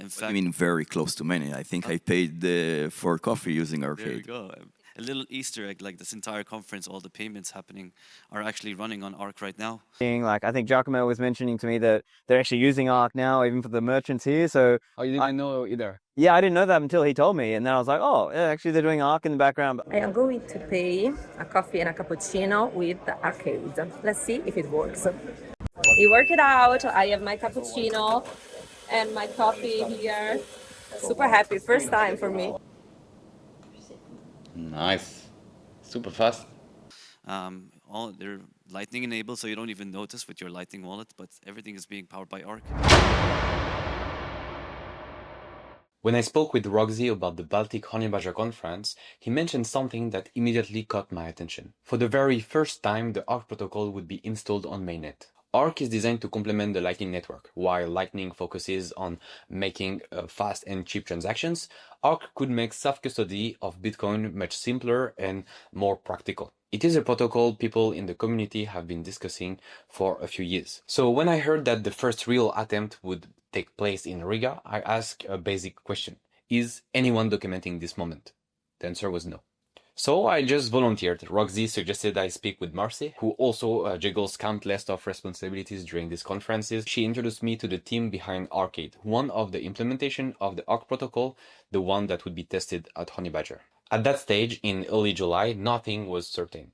In fact, I mean, very close to mainnet. I think I paid for coffee using Arcade. there we go. A little Easter egg, like this entire conference, all the payments happening are actually running on Arc right now. Like, I think Giacomo was mentioning to me that they're actually using Arc now, even for the merchants here. So, Oh, you didn't know either? yeah, I didn't know that until he told me. And then I was like, oh, yeah, actually, they're doing Arc in the background. I am going to pay a coffee and a cappuccino with Arcade. Let's see if it works. It worked it out. I have my cappuccino and my coffee here. Super happy. First time for me. Nice. Super fast. All they're Lightning enabled, so you don't even notice with your Lightning wallet, but everything is being powered by Arc. When I spoke with Roxy about the Baltic HoneyBadger conference, he mentioned something that immediately caught my attention. For the very first time, the Arc protocol would be installed on mainnet. Arc is designed to complement the Lightning network. While Lightning focuses on making fast and cheap transactions, Arc could make self-custody of Bitcoin much simpler and more practical. It is a protocol people in the community have been discussing for a few years. So when I heard that the first real attempt would take place in Riga, I asked a basic question. Is anyone documenting this moment? The answer was no. So I just volunteered. Roxy suggested I speak with Marcy, who also juggles countless of responsibilities during these conferences. She introduced me to the team behind Arcade, one of the implementation of the Arc protocol, the one that would be tested at HoneyBadger. At that stage, in early July, nothing was certain.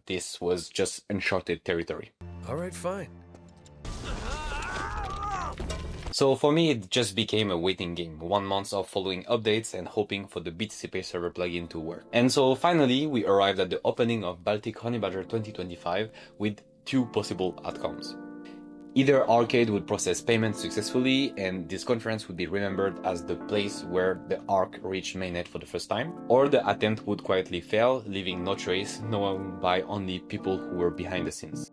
This was just uncharted territory. All right, fine. So for me, it just became a waiting game. 1 month of following updates and hoping for the BTC Pay server plugin to work. And so finally, we arrived at the opening of Baltic HoneyBadger 2025 with two possible outcomes. Either Arcade would process payments successfully and this conference would be remembered as the place where the Arc reached mainnet for the first time, or the attempt would quietly fail, leaving no trace, known by only people who were behind the scenes.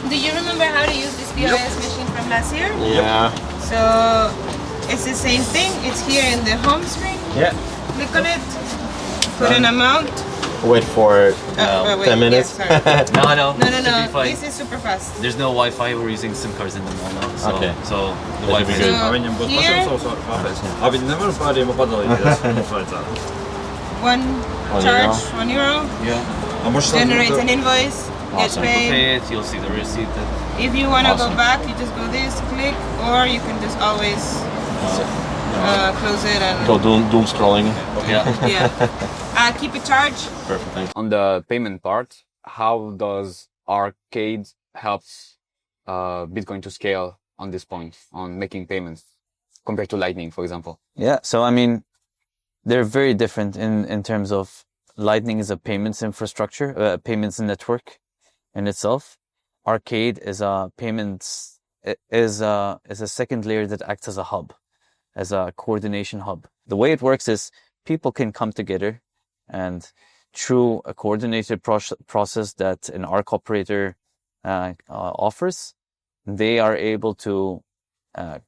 Do you remember how to use this POS machine from last year? Yeah. So it's the same thing. It's here in the home screen. Yeah. Click on it. Put an amount. Wait for 10 minutes. Yeah, sorry. No. No. This is super fast. There's no Wi-Fi. We're using SIM cards in the mall now. So, Okay. So the Wi-Fi is So one charge, €1. Yeah. Generate an invoice. Get So you paid. pay it. You'll see the receipt. If you want to go back, you just go this, click, or you can just always close it and doom scrolling. Yeah. keep it charged. Perfect, thanks. On the payment part, how does Arcade help Bitcoin to scale on this point, on making payments, compared to Lightning, for example? Yeah, so I mean, they're very different in terms of Lightning is a payments infrastructure, payments network in itself. Arcade is a payments, is a second layer that acts as a hub, as a coordination hub. The way it works is people can come together and through a coordinated process that an Arc operator offers, they are able to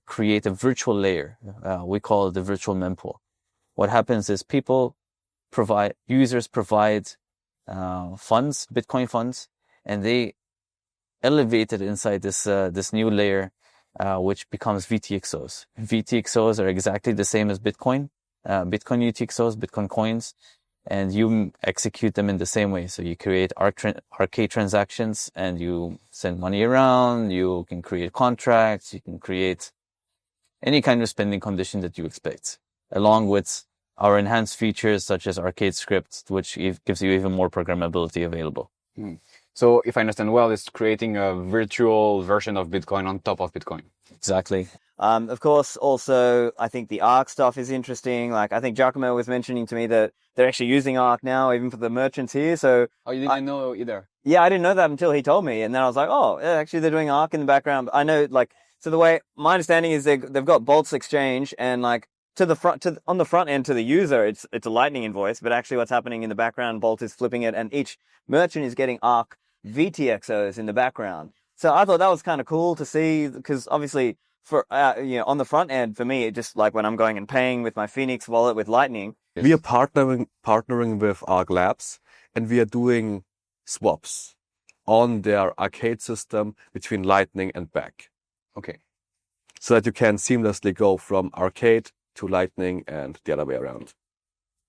create a virtual layer. We call it the virtual mempool. What happens is users provide funds, Bitcoin funds, and they elevate it inside this new layer, which becomes VTXOs. VTXOs are exactly the same as Bitcoin, Bitcoin UTXOs, Bitcoin coins, and you execute them in the same way. So you create Arcade transactions and you send money around, you can create contracts, you can create any kind of spending condition that you expect, along with our enhanced features such as Arcade scripts, which gives you even more programmability available. So if I understand well, it's creating a virtual version of Bitcoin on top of Bitcoin. Exactly. Of course, also, I think the Arc stuff is interesting. Like, I think Giacomo was mentioning to me that they're actually using Arc now, even for the merchants here. So Oh, you didn't know either. yeah, I didn't know that until he told me. And then I was like, oh, yeah, actually they're doing Arc in the background. I know, like, so the way, my understanding is they've got Bolt's exchange, and like on the front end to the user, it's a Lightning invoice, but actually what's happening in the background, Bolt is flipping it, and each merchant is getting Arc VTXOs in the background. So I thought that was kind of cool to see, because obviously for, on the front end, for me, it just like when I'm going and paying with my Phoenix wallet with Lightning. Yes. We are partnering with Arc Labs, and we are doing swaps on their arcade system between Lightning and back. Okay. So that you can seamlessly go from arcade to Lightning and the other way around.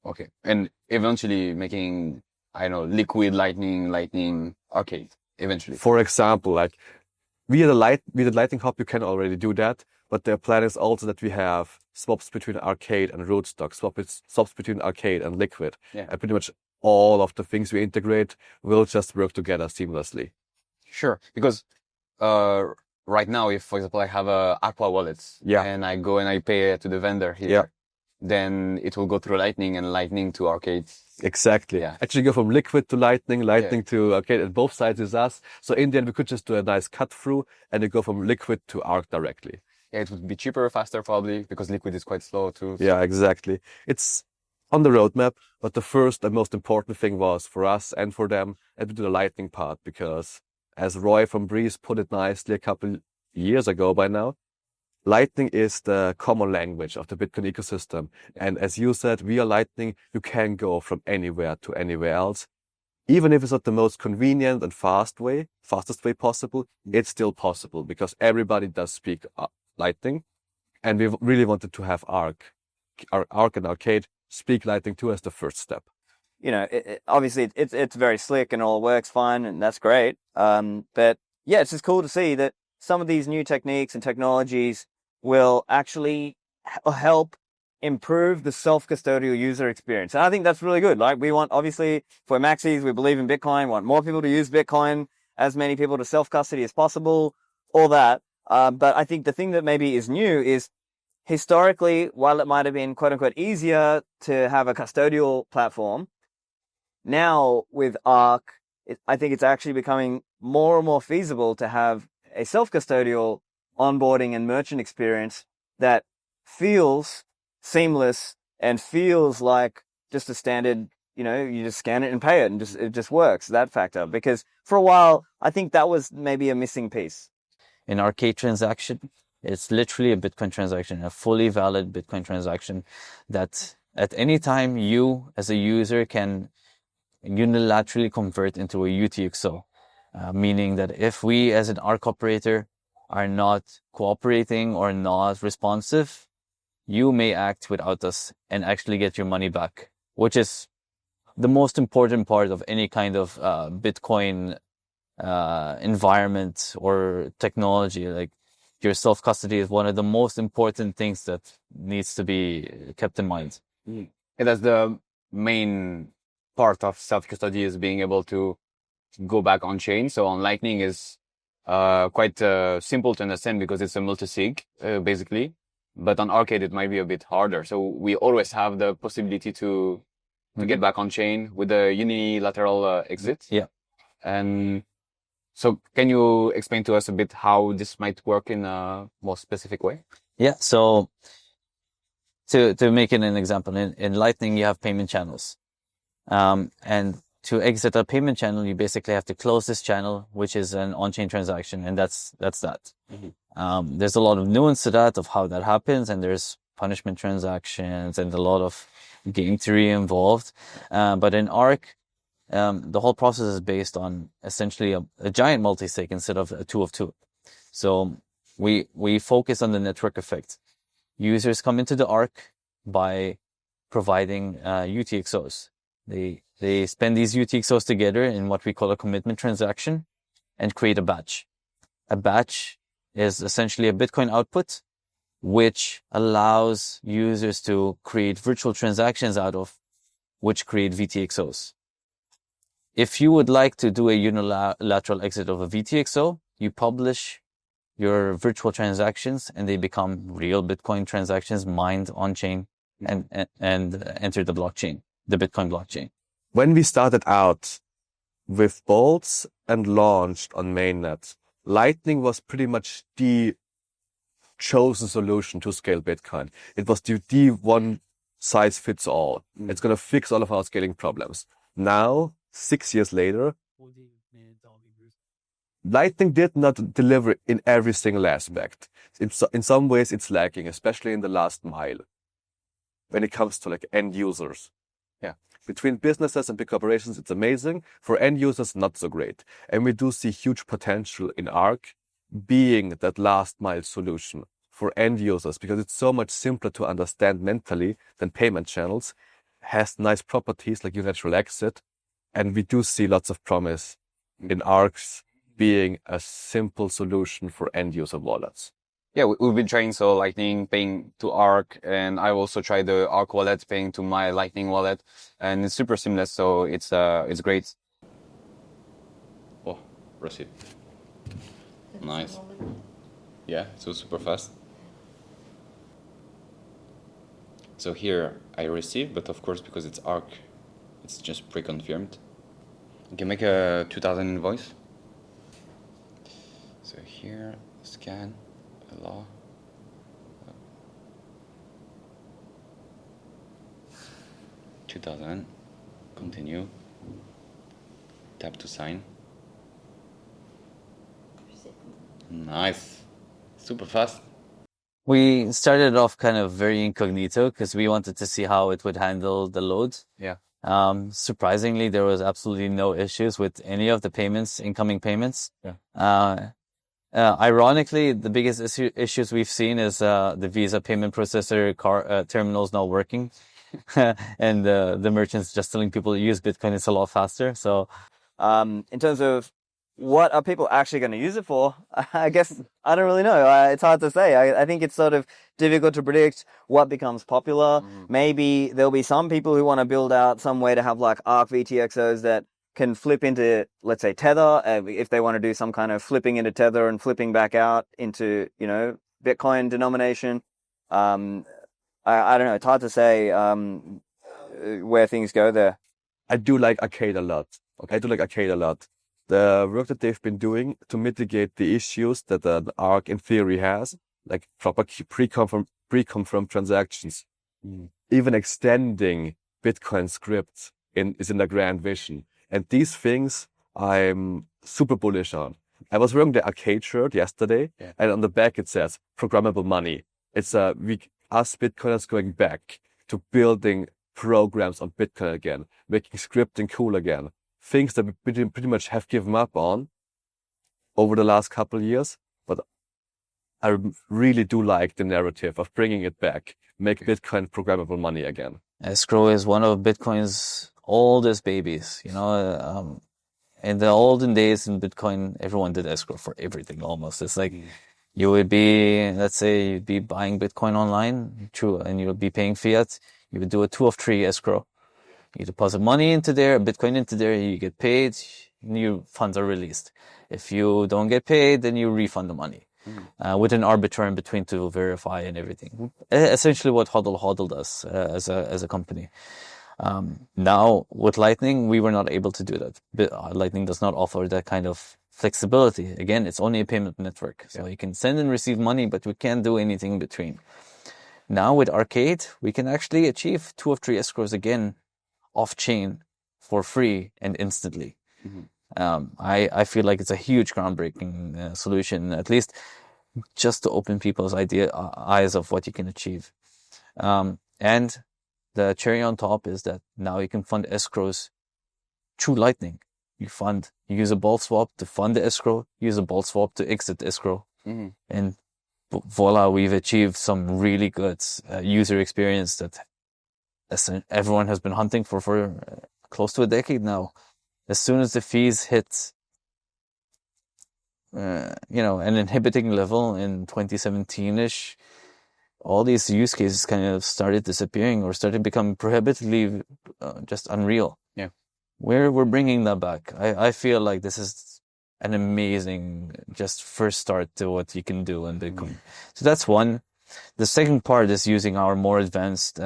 Okay. And eventually making, I don't know, liquid Lightning arcade, eventually. For example, like via the Lightning Hub, you can already do that, but their plan is also that we have swaps between arcade and rootstock, swaps between arcade and liquid. Yeah. And pretty much all of the things we integrate will just work together seamlessly. Sure. Because, right now, if, for example, I have a Aqua wallet, and I go and I pay to the vendor here, then it will go through Lightning and Lightning to arcade. Exactly. Yeah. Actually go from liquid to Lightning to arcade, and both sides is us. So in the end, we could just do a nice cut through and it go from liquid to Arc directly. Yeah, it would be cheaper, faster probably, because liquid is quite slow too. So. Yeah, exactly. It's on the roadmap, but the first and most important thing was for us and for them, and we do the Lightning part, because as Roy from Breeze put it nicely a couple years ago by now, Lightning is the common language of the Bitcoin ecosystem. And as you said, via Lightning, you can go from anywhere to anywhere else. Even if it's not the most convenient and fastest way possible, it's still possible, because everybody does speak Lightning. And we really wanted to have Arc and Arcade speak Lightning too as the first step. Obviously it's very slick and all works fine, and that's great. But yeah, it's just cool to see that some of these new techniques and technologies will actually help improve the self-custodial user experience. And I think that's really good. Like, we want, obviously, for Maxis, we believe in Bitcoin, want more people to use Bitcoin, as many people to self-custody as possible, all that. But I think the thing that maybe is new is, historically, while it might have been quote-unquote easier to have a custodial platform, now with Arc, I think it's actually becoming more and more feasible to have a self-custodial onboarding and merchant experience that feels seamless and feels like just a standard, you just scan it and pay it, and it just works, that factor. Because for a while, I think that was maybe a missing piece. An arcade transaction, it's literally a Bitcoin transaction, a fully valid Bitcoin transaction that at any time you as a user can unilaterally convert into a UTXO. Meaning that if we as an ARC operator are not cooperating or not responsive, you may act without us and actually get your money back, which is the most important part of any kind of Bitcoin environment or technology. Like, your self-custody is one of the most important things that needs to be kept in mind. And that's the main part of self-custody, is being able to go back on chain. So on Lightning is quite simple to understand, because it's a multi-sig basically, but on Arcade it might be a bit harder. So we always have the possibility to get back on chain with a unilateral exit. Yeah. And so can you explain to us a bit how this might work in a more specific way? Yeah. So to make it an example, in Lightning you have payment channels, and to exit a payment channel, you basically have to close this channel, which is an on-chain transaction, and that's that. Mm-hmm. There's a lot of nuance to that, of how that happens, and there's punishment transactions and a lot of game theory involved. But in Arc, the whole process is based on essentially a giant multi-sig instead of a 2 of 2. So we focus on the network effect. Users come into the Arc by providing UTXOs. They spend these UTXOs together in what we call a commitment transaction and create a batch. A batch is essentially a Bitcoin output, which allows users to create virtual transactions out of, which create VTXOs. If you would like to do a unilateral exit of a VTXO, you publish your virtual transactions and they become real Bitcoin transactions mined on chain and enter the blockchain. the Bitcoin blockchain? When we started out with bolts and launched on mainnet, Lightning was pretty much the chosen solution to scale Bitcoin. It was the one size fits all. It's going to fix all of our scaling problems. Now, 6 years later, Lightning did not deliver in every single aspect. In some ways, it's lacking, especially in the last mile when it comes to like end users. Yeah. Between businesses and big corporations, it's amazing. For end users, not so great. And we do see huge potential in Arc being that last mile solution for end users because it's so much simpler to understand mentally than payment channels, has nice properties like unilateral exit. And we do see lots of promise in Arcs being a simple solution for end user wallets. Yeah, we've been trying Lightning paying to Arc, and I also tried the Arc wallet paying to my Lightning wallet, and it's super seamless. So it's great. Oh, receipt. Nice. Yeah, it was super fast. So here I received, but of course because it's Arc, it's just pre-confirmed. You can make a 2000 invoice. So here, scan, allow. 2000, continue, tap to sign. Nice, super fast. We started off kind of very incognito because we wanted to see how it would handle the load. Yeah. Surprisingly, there was absolutely no issues with any of the payments, incoming payments. Yeah. Ironically, the biggest issues we've seen is the Visa payment processor terminals not working, and the merchants just telling people to use Bitcoin. It's a lot faster. So, in terms of what are people actually going to use it for, I guess I don't really know. It's hard to say. I think it's sort of difficult to predict what becomes popular. Maybe there'll be some people who want to build out some way to have like Arc VTXOs that can flip into, let's say, Tether, if they want to do some kind of flipping into Tether and flipping back out into, Bitcoin denomination. I don't know. It's hard to say where things go there. I do like Arcade a lot. Okay, I do like Arcade a lot. The work that they've been doing to mitigate the issues that an Arc in theory has, like proper pre-confirmed transactions, even extending Bitcoin scripts is in the grand vision. And these things I'm super bullish on. I was wearing the Arcade shirt yesterday, and on the back it says programmable money. It's us Bitcoiners going back to building programs on Bitcoin again, making scripting cool again. Things that we pretty much have given up on over the last couple of years, but I really do like the narrative of bringing it back, make Bitcoin programmable money again. Escrow is one of Bitcoin's oldest babies. In the olden days in Bitcoin, everyone did escrow for everything almost. It's like you would be, let's say, you'd be buying Bitcoin online, true, and you would be paying fiat. You would do a 2 of 3 escrow. You deposit money into there, Bitcoin into there, you get paid, new funds are released. If you don't get paid, then you refund the money with an arbiter in between to verify and everything. Essentially what HODL does as a company. Now, with Lightning, we were not able to do that. Lightning does not offer that kind of flexibility. Again, it's only a payment network. So you can send and receive money, but we can't do anything in between. Now with Arcade, we can actually achieve 2 of 3 escrows again off-chain for free and instantly. I feel like it's a huge groundbreaking solution, at least just to open people's eyes of what you can achieve. And the cherry on top is that now you can fund escrows through Lightning. You use a bolt swap to fund the escrow, use a bolt swap to exit the escrow. And voila, we've achieved some really good user experience that everyone has been hunting for close to a decade now. As soon as the fees hit, an inhibiting level in 2017-ish, all these use cases kind of started disappearing or started becoming prohibitively just unreal. Yeah, we're bringing that back. I feel like this is an amazing just first start to what you can do in Bitcoin. So that's one. The second part is using our more advanced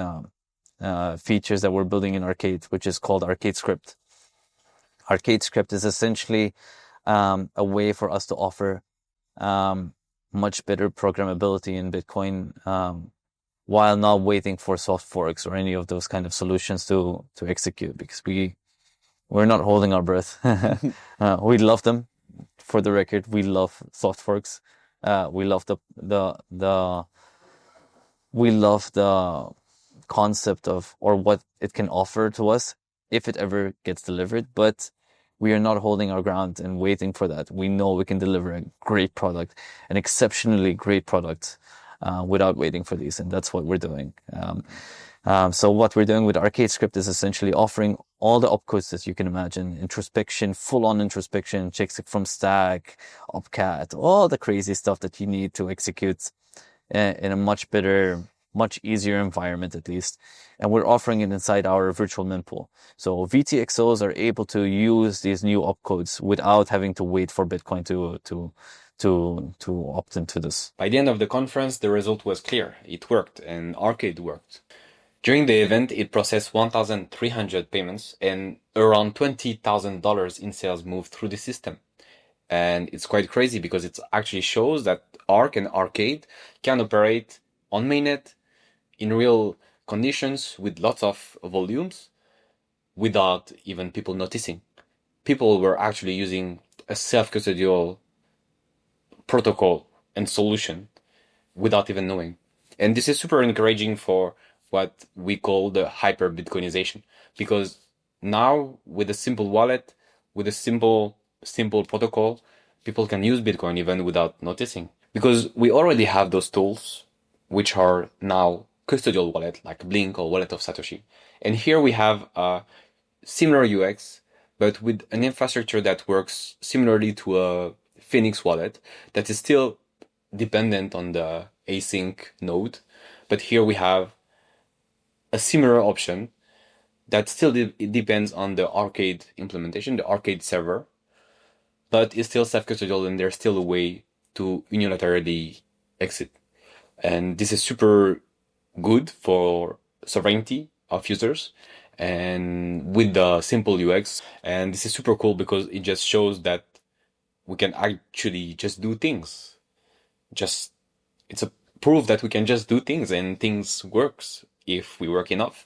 features that we're building in Arcade, which is called Arcade Script. Arcade Script is essentially a way for us to offer much better programmability in Bitcoin while not waiting for soft forks or any of those kind of solutions to execute, because we're not holding our breath. We love them. For the record, we love soft forks. We love the concept of, or what it can offer to us if it ever gets delivered, but we are not holding our ground and waiting for that. We know we can deliver a great product, an exceptionally great product, without waiting for these, and that's what we're doing. So what we're doing with Arcade Script is essentially offering all the opcodes that you can imagine: introspection, full-on introspection, checks from stack, opcat, all the crazy stuff that you need to execute in a much better, much easier environment, at least. And we're offering it inside our virtual mempool. So VTXOs are able to use these new opcodes without having to wait for Bitcoin to opt into this. By the end of the conference, the result was clear. It worked, and Arcade worked. During the event, it processed 1,300 payments, and around $20,000 in sales moved through the system. And it's quite crazy because it actually shows that Arc and Arcade can operate on mainnet in real conditions with lots of volumes without even people noticing. People were actually using a self-custodial protocol and solution without even knowing. And this is super encouraging for what we call the hyper Bitcoinization, because now with a simple wallet, with a simple protocol, people can use Bitcoin even without noticing, because we already have those tools which are now custodial wallet like Blink or Wallet of Satoshi. And here we have a similar UX, but with an infrastructure that works similarly to a Phoenix wallet that is still dependent on the async node. But here we have a similar option that still it depends on the Arcade implementation, the Arcade server, but it's still self-custodial, and there's still a way to unilaterally exit. And this is super good for sovereignty of users and with the simple UX. And this is super cool because it just shows that we can actually just do things. It's a proof that we can just do things and things works if we work enough.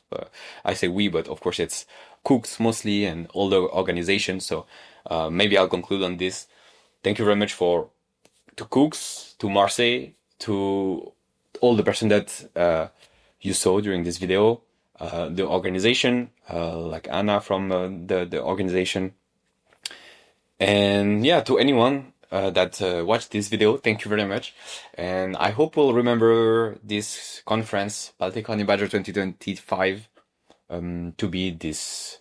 I say we, but of course it's Cooks mostly and all the organizations. So maybe I'll conclude on this. Thank you very much to Cooks, to Marseille, to all the person that you saw during this video, the organization, like Anna from the organization. And yeah, to anyone that watched this video, thank you very much. And I hope we'll remember this conference, Baltic HoneyBadger 2025, to be this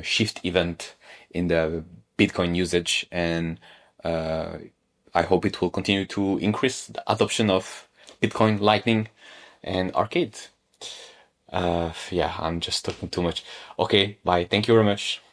shift event in the Bitcoin usage. And I hope it will continue to increase the adoption of Bitcoin, Lightning, and Arcade. Yeah, I'm just talking too much. Okay, bye. Thank you very much.